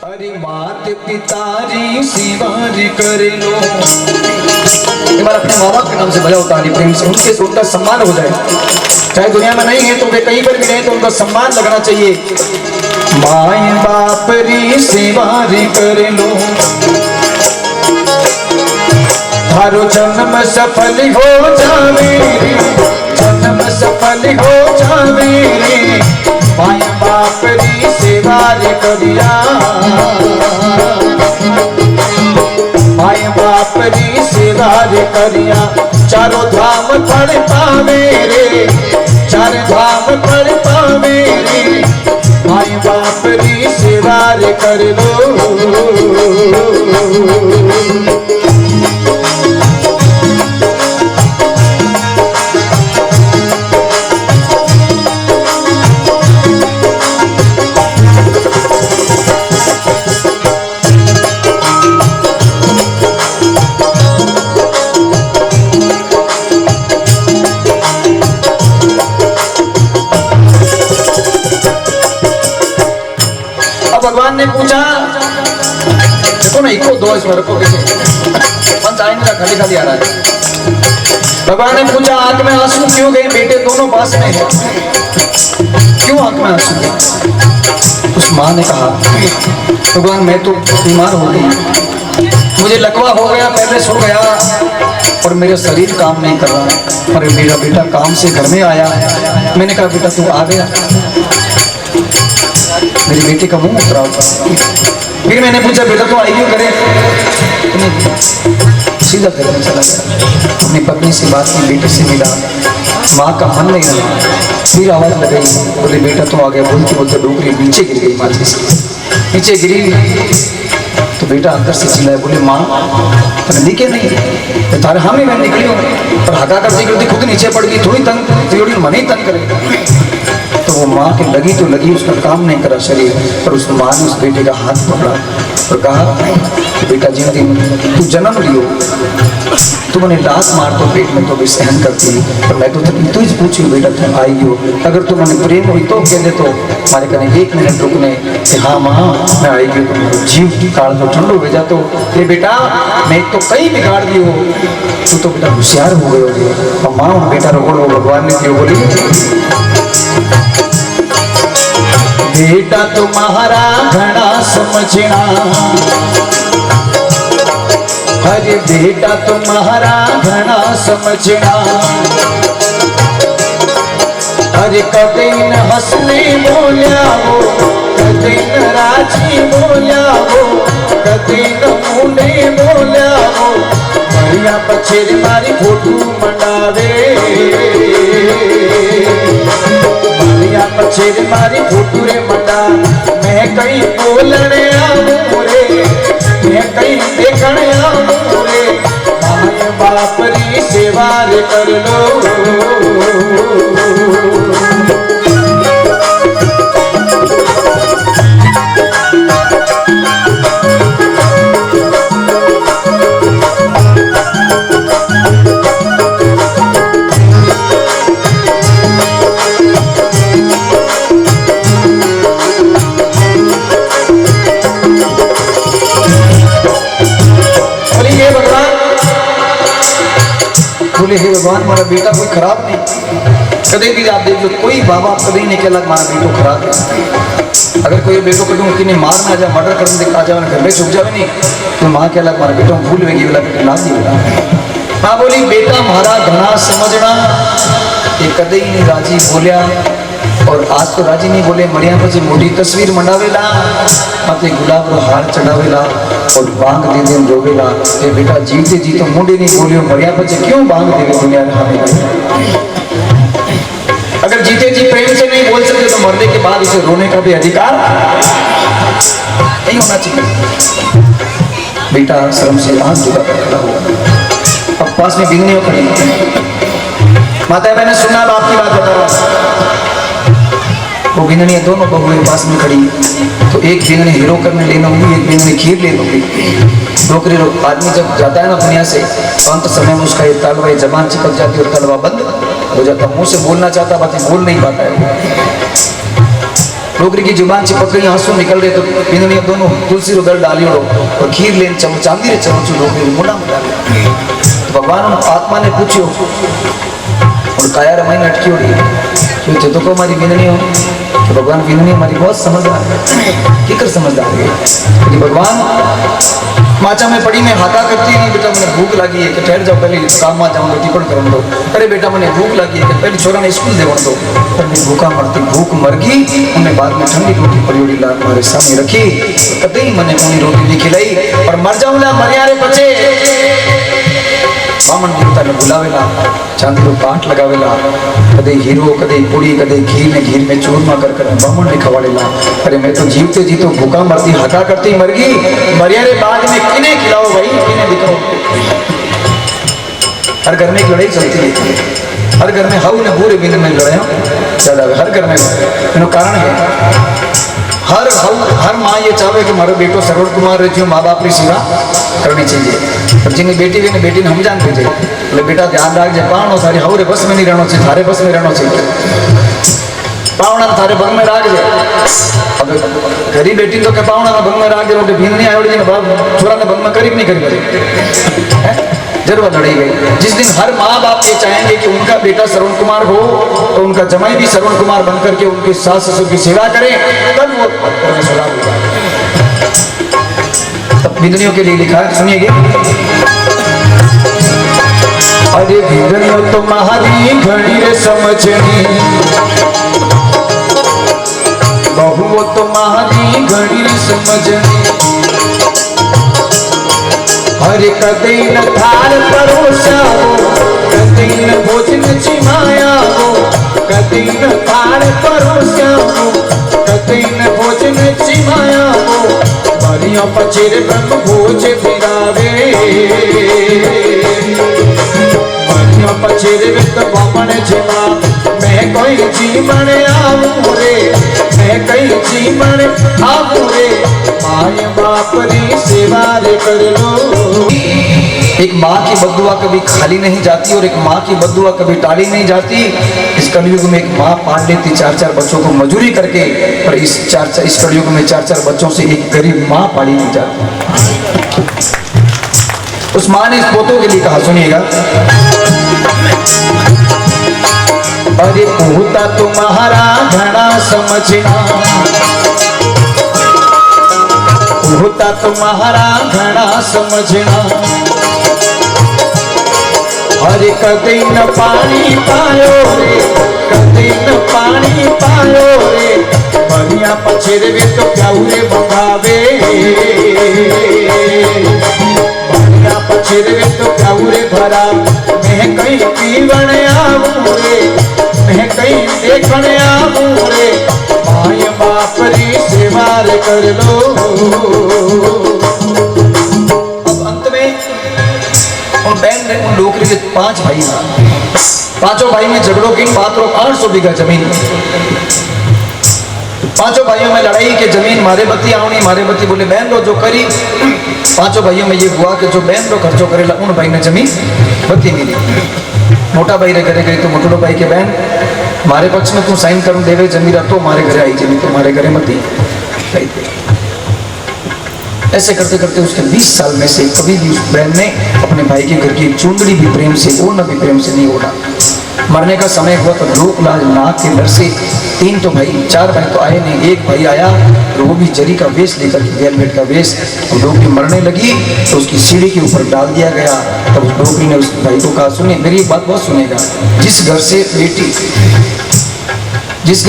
अरे मात पितारी सिवारी कर लो। एक बार अपने माँ बाप के नाम से भला होता है, प्रेम से उनके से उनका सम्मान हो जाए। चाहे दुनिया में नहीं है तो वे कहीं पर भी नहीं तो उनका सम्मान लगना चाहिए। माए बाप री सिवारी कर लो, थारो जन्म सफल हो जावे, जन्म सफल हो जावे। माए बाप री सेवा रे करिया, माए बाप री सेवा रे करिया। चारों धाम पड़ पावे रे, चार धाम पड़ पावे रे। माए बाप री सेवा रे कर लो। भगवान ने पूछा, देखो ना इको दो इस रखो कैसे मन आए नहीं, खाली खाली आ रहा है। भगवान ने पूछा आंख में आंसू क्यों गए बेटे दोनों पास में है, क्यों आंख में आंसू गए? उस माँ ने कहा भगवान मैं तो बीमार हो गई, मुझे लकवा हो गया, पहले सो गया और मेरा शरीर काम नहीं कर रहा। और मेरा बेटा काम से घर में आया, मैंने कहा बेटा तू आ गया, मेरे बेटे का मुंह उतरा होता। फिर मैंने पूछा बेटा तो आई क्यों करे, सीधा घर में चला गया। अपनी पत्नी से बात की, बेटे से मिला, माँ का मन नहीं रहा। फिर आवाज लगाई, बोले बेटा तो आ गया। बोलते बोलते डोकरी नीचे गिर गई, माची से नीचे गिरी तो बेटा अंदर से चिल्लाए, बोले माँ दिखे नहीं तारे हम ही मैं निकली हूँ, पर हका करती करती खुद नीचे पड़ गई, थोड़ी तंग मन ही तंग करे। तो वो माँ की लगी तो लगी, उसका काम नहीं करा शरीर, पर उस माँ ने उस बेटे का हाथ पकड़ा और कहा कि बेटा जिन दिन तू जन्म लियो तुमने लात मार तो पेट में तो भी सहन करती, पर मैं तो तू ही पूछी बेटा तुम आई हो, अगर तुमने प्रेम हुई तो कह दे तो हमारे कहने 1 मिनट रुकने कि हाँ माँ मैं आई हूँ, तो जीव काल जो ठंडो भेजा तो ये बेटा मैं तो कई बिगाड़ दी हो, तू तो बेटा होशियार हो गए हो। और माँ बेटा रोको भगवान ने क्यों बोली, बेटा तुम्हारा घना समझना, अरे बेटा तुम्हारा घना समझना। अरे कदे न हंसने बोलिया हो, कदे न राजी बोलिया हो, कदे न मुंडे बोलिया हो। मरिया पछेर मारी फोटू मंडावे, मरिया पछेर मारी फोटू रे मंडा। मैं कहीं बोलने आऊं रे, मैं कहीं देखने आऊं रे। माए बाप री सेवा रे कर लो। बोले हे भगवान हमारा बेटा कोई खराब नहीं, कभी भी आप देख लो कोई बाबा कभी नहीं कहला हमारा बेटो खराब है। अगर कोई बेटो कभी कि नहीं मार ना जाए, मर्डर करने आ जाए, घर में छुप जाए नहीं तो माँ कहला हमारा बेटा भूल में बोला बेटा ना दी बोला। माँ बोली बेटा हमारा घना समझना, ये कदे ही नहीं राजी बोलिया। और आज तो राजी नहीं बोले, मरिया पछी मोटी तस्वीर मंडावेला, माथे गुलाब रो हार चढ़ावेला और बांग दे दे रोवेला। ये बेटा जीते जी तो मुंडे नहीं बोलियो, मरिया पछी क्यों बांग देवे दुनिया में हमें। अगर जीते जी प्रेम से नहीं बोल सकते तो मरने के बाद इसे रोने का भी अधिकार नहीं होना चाहिए। बेटा शर्म से हाथ जुड़ा कर खड़ा हुआ, अब पास में बिगनी हो खड़ी। माता मैंने सुना आपकी बात बता रहा, वो बिंदनी दोनों बहुएं पास में खड़ी, तो एक बिंदनी हीरो करने लेना होगी, एक बिंदनी खीर ले लूंगी। डोकरी आदमी जब जाता है ना दुनिया से तो अंत समय में उसका ये तलवा ये जबान चिपक जाती है और तलवा बंद हो जाता, मुंह से बोलना चाहता बाकी बोल नहीं पाता है। डोगरी की जुबान चिपक गई, आंसू निकल रहे तो बिंदनी दोनों तुलसी रो दल डाली और खीर लेन चांदी रे चमचू डोगरी मुंडा में डाली। तो भगवान आत्मा ने पूछो और काया रमाई अटकी उड़ी तो को हमारी बिंदनी हो तो भगवान बिंदनी हमारी बहुत समझदार है, किकर समझदार है। भगवान माचा में पड़ी में हाथा करती नहीं, बेटा मैंने भूख लगी है कि ठहर जाओ पहले काम में जाऊँ रोटी पण कर दो। अरे बेटा मैंने भूख लगी है कि पहले छोरा ने स्कूल दे दो। पर मैं भूखा मरती भूख मर गई, उन्हें बाद में ठंडी रोटी पड़ी लाल मारे सामने रखी, कभी मैंने उन्हें रोटी नहीं खिलाई और मर जाऊंगा मरियारे बचे। बामन देवता ने बुलावेला, चांदी रो पाठ लगावेला, कदे हीरो कदे पूरी कदे घी में चूरमा कर बामन ने खवाड़ेला। अरे मैं तो जीवते जीतो भूखा मरती हाथा करती मर गई, मरियारे बाद में किने खिलाओ भाई, किने दिखाओ। हर घर में एक लड़ाई चलती है, हर घर में हाउ ने बुरे बिंद में लड़ाया ज्यादा, हर घर में कारण है। हर माँ ये चाहे कि मारो बेटो श्रवण कुमार रही माँ बाप की सेवा करनी चाहिए, पर जिन्हें बेटी ने बेटी ने हम जान दीजिए बोले बेटा ध्यान रख जाए पावनो थारे हाउरे बस में नहीं रहना चाहिए, थारे बस में रहना चाहिए, पावना थारे बंग में राख दे। अब गरीब बेटी तो के पावना बंग में राख दे, भीन नहीं आवड़ी ने बाप छोरा ने बंग में करीब नहीं करी जरूर लड़ी गई। जिस दिन हर माँ बाप ये चाहेंगे कि उनका बेटा श्रवण कुमार हो तो उनका जमाई भी श्रवण कुमार बनकर के उनके सास ससुर की सेवा करे, तब वो सुधार होगा। तब बिंदनियों के लिए लिखा है, सुनिएगे। अरे बिंदनियों तुम्हारी घड़ी रे समझनी, बहुओं तुम्हारी घड़ी रे समझनी, हरे कदे न थाल परोसाओ, कदे न भोजन चिमायाओ, कदे न थाल परोसाओ, कदे न भोजन चिमायाओ, मरिया पचेर ब्रह्म भोज फिरावे, मरिया पचेर वित बामण जिमा, मैं कोई जीवन आऊं रे, मैं कई जीवन आऊं रे, माय बाप री सेवा रे कर लो। एक माँ की बद्दुआ कभी खाली नहीं जाती और एक माँ की बद्दुआ कभी टाली नहीं जाती। इस कलयुग में एक माँ पाल लेती 4-4 बच्चों को मजूरी करके, पर इस कलयुग में 4-4 बच्चों से एक गरीब माँ पाली नहीं जाती। उस माँ ने इस पोतों के लिए कहा, सुनिएगा। अरे पोता तुम्हारा घना समझना, होता तुम्हारा घना समझना, हरे कदे न पानी पायो रे, कदे न पानी पायो रे, बढ़िया पछेरे वे तो प्याऊरे मंगावे, बढ़िया पछेरे वे तो प्याऊरे भरा, मैं कहीं पीवन आऊं रे, मैं कहीं देखन आऊं रे, माय बाप री सेवा रे कर लो। अब अंत में उन बहन ने उन डोकरी के 5 भाई, 5 भाई में झगड़ों की बात रो 800 बीघा जमीन, 5 भाइयों में लड़ाई के जमीन मारे बत्ती आवनी, मारे बत्ती बोले बहन रो जो करी। 5 भाइयों में ये हुआ कि जो बहन रो खर्चो करेला उन भाई ने जमीन बत्ती मिली। मोटा भाई रे घरे गई तो मोटो भाई के बहन मारे पक्ष में तू साइन कर देवे जमीरा तो मारे घरे आई जमीन, तो मारे घरे मत ही। ऐसे करते करते उसके 20 साल में से कभी भी उस बहन ने अपने भाई के घर की चुंदड़ी भी प्रेम से ओढ़ना भी प्रेम से नहीं ओढ़ा। मरने का समय हुआ तो लोक लाज नाक के डर से 3 तो भाई, 4 भाई तो आए नहीं, एक भाई आया तो वो भी जरी का वेश लेकर के, हेलमेट का वेश। और डोकरी मरने लगी तो उसकी सीढ़ी के ऊपर डाल दिया गया। तब उस डोकरी ने उस भाई को कहा, सुनिए मेरी एक बात बहुत सुनेगा, जिस घर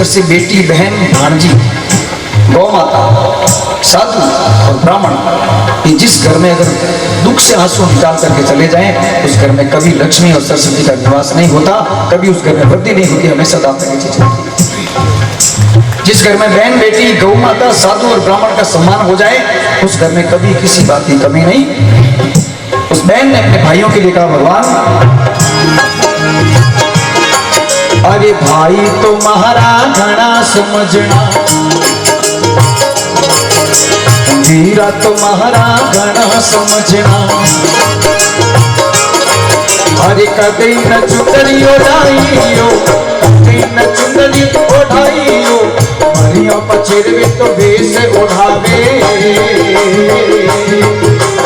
से बेटी बहन भांजी गौ माता साधु और ब्राह्मण ये जिस घर में अगर दुख से आंसू निकाल करके चले जाएं उस घर में कभी लक्ष्मी और सरस्वती का निवास नहीं होता, कभी उस घर में वृद्धि नहीं होती, हमेशा दाता की चीज होती है। जिस घर में बहन बेटी गौ माता साधु और ब्राह्मण का सम्मान हो जाए उस घर में कभी किसी बात की कमी नहीं। उस बहन ने अपने भाइयों के लिए कहा, भगवान अरे भाई तुम्हारा घना समझना, वीरा तुम्हारा घना समझना, अरे कदे न चुंदड़ी ओढ़ाइयो, कदे न चुंदड़ी ओढ़ाइयो, बलियों पछिरवे तो भेष उड़ावे,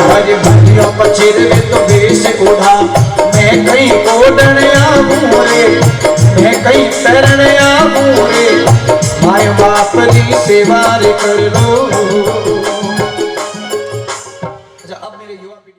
अरे बलियों पछिरवे तो भेष उड़ा। मैं कहीं ओढ़न आऊं रे, मैं कहीं तरण आऊं रे, माय बाप री सेवा रे कर लो।